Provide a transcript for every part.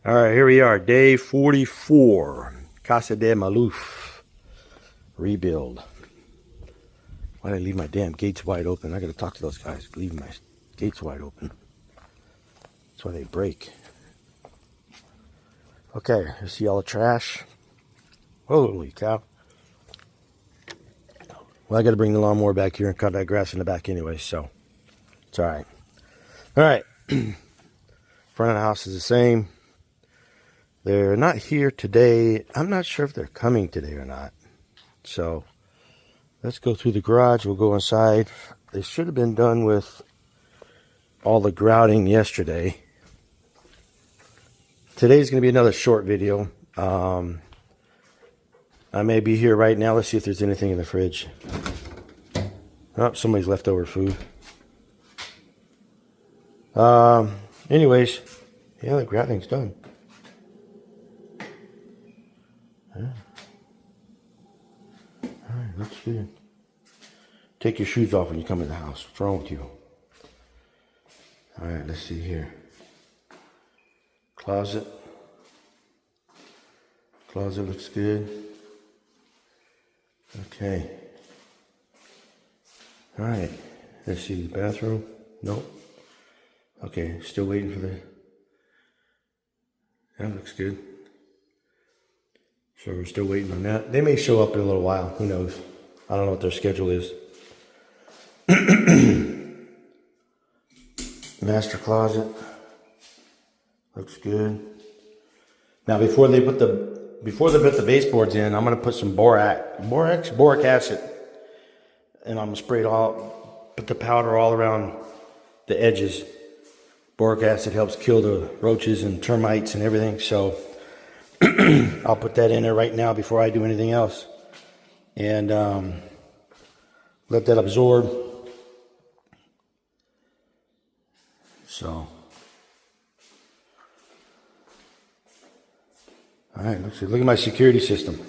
All right, here we are, day 44, Casa de Malouff, rebuild. Why did I leave my damn gates wide open? I gotta talk to those guys, leaving my gates wide open. That's why they break. Okay, you see all the trash? Holy cow. Well, I gotta bring the lawnmower back here and cut that grass in the back anyway, so it's all right. All right, front of the house is the same. They're not here today. I'm not sure if they're coming today or not. So let's go through the garage. We'll go inside. They should have been done with all the grouting yesterday. Today's going to be another short video. I may be here right now. Let's see if there's anything in the fridge. Oh, somebody's leftover food. Anyways, yeah, the grouting's done. Yeah. Alright, looks good. Take your shoes off when you come in the house. What's wrong with you? Alright, let's see here. Closet. Closet looks good. Okay. Alright, let's see. Bathroom. Nope. Okay, still waiting for the... That looks good. So we're still waiting on that. They may show up in a little while. Who knows? I don't know what their schedule is. Master closet. Looks good. Now before they put the baseboards in, I'm gonna put some boric acid. And I'm gonna spray it all, put the powder all around the edges. Boric acid helps kill the roaches and termites and everything, so I'll put that in there right now before I do anything else. And let that absorb. So. Alright, let's see. Look at my security system.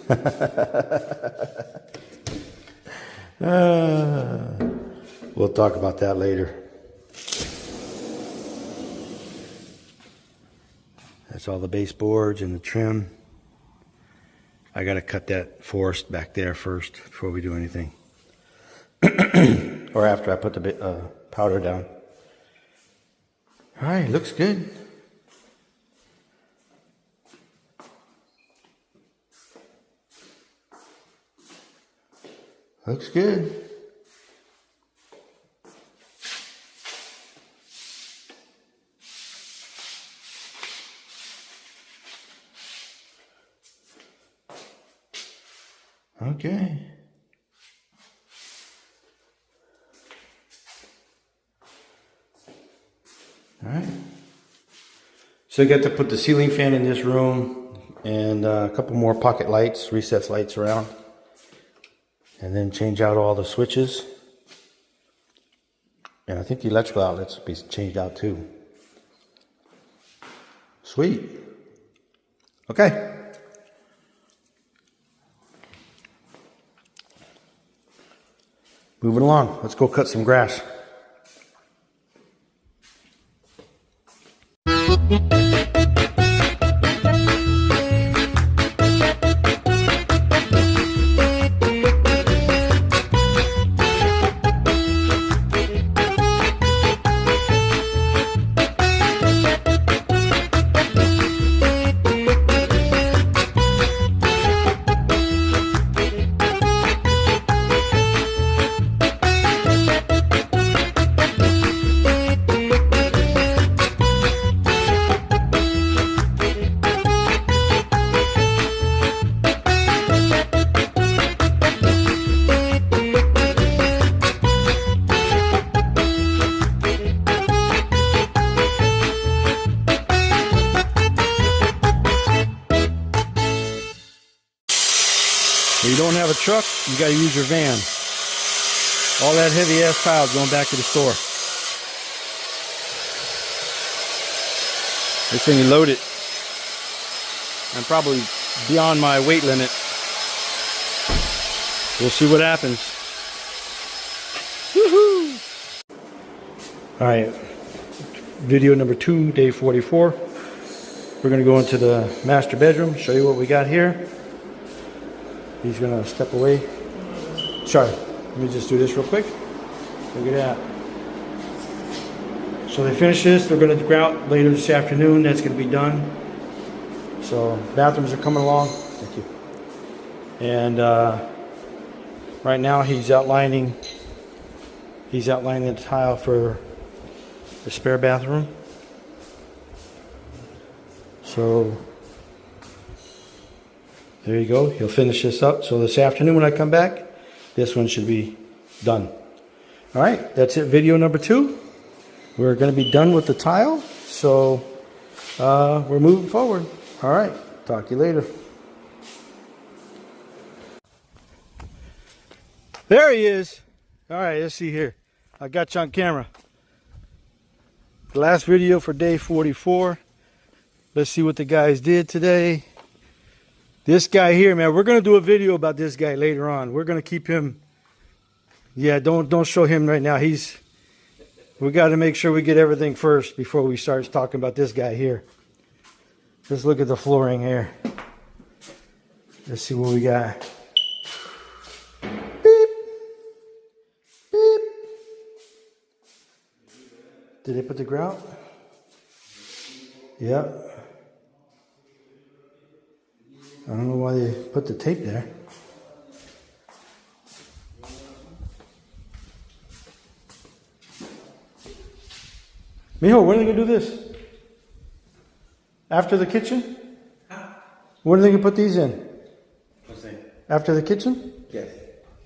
We'll talk about that later. That's all the baseboards and the trim. I gotta cut that forest back there first before we do anything. Or after I put the powder down. Alright, looks good. Looks good. Okay. All right. So I got to put the ceiling fan in this room and a couple more pocket lights, recessed lights around. And then change out all the switches. And I think the electrical outlets will be changed out too. Sweet. Okay. Moving along. Let's go cut some grass. If you don't have a truck, you got to use your van. All that heavy ass piles going back to the store. This thing is loaded. I'm probably beyond my weight limit. We'll see what happens. Woohoo! All right, video number 2, day 44. We're going to go into the master bedroom, show you what we got here. He's going to step away. Sorry, let me just do this real quick. Look at that. So they finished this. They're going to go out later this afternoon. That's going to be done. So bathrooms are coming along. Thank you. And right now he's outlining the tile for the spare bathroom. So there you go. He'll finish this up. So this afternoon when I come back, this one should be done. All right, that's it. Video number 2. We're going to be done with the tile. So we're moving forward. All right, talk to you later. There he is. All right, let's see here. I got you on camera. The last video for day 44. Let's see what the guys did today. This guy here, man, we're going to do a video about this guy later on. We're going to keep him. Yeah, don't show him right now. We got to make sure we get everything first before we start talking about this guy here. Just look at the flooring here. Let's see what we got. Beep. Beep. Did they put the grout? Yep. I don't know why they put the tape there. Mijo, when are they going to do this? After the kitchen? Huh? When are they going to put these in? What's that? After the kitchen? Yes.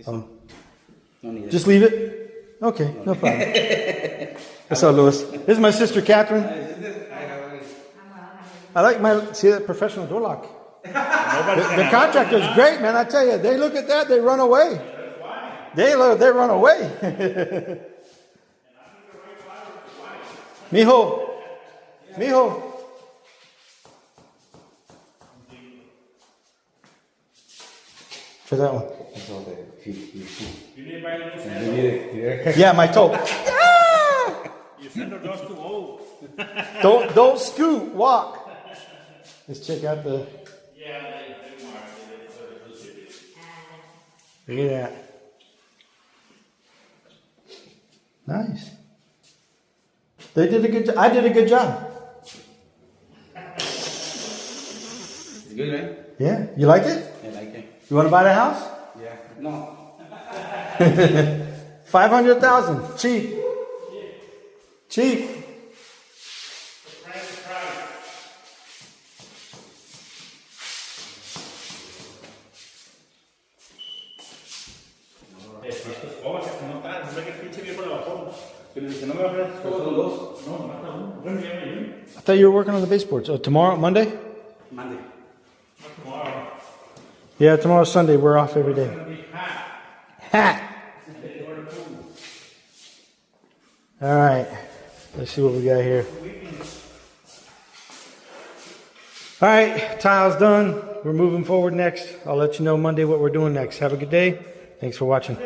Oh. No need. Just leave it? Okay, no problem. What's up, Louis? This is my sister, Catherine. I like see that professional door lock. The contractor's great, man. I tell you, they look at that, they run away. They run away. Mijo. For that one. Yeah, my toe. Your center door's too old. Don't scoot, walk. Let's check out the. Look at that. Nice. They did a good job. I did a good job. It's good, right? Yeah. You like it? I like it. You want to buy the house? Yeah. No. 500,000. Cheap. Cheap. I thought you were working on the baseboards. Oh, tomorrow, Monday? Monday. Tomorrow. Yeah, tomorrow's Sunday. We're off every day. Hat. All right. Let's see what we got here. All right, tile's done. We're moving forward next. I'll let you know Monday what we're doing next. Have a good day. Thanks for watching.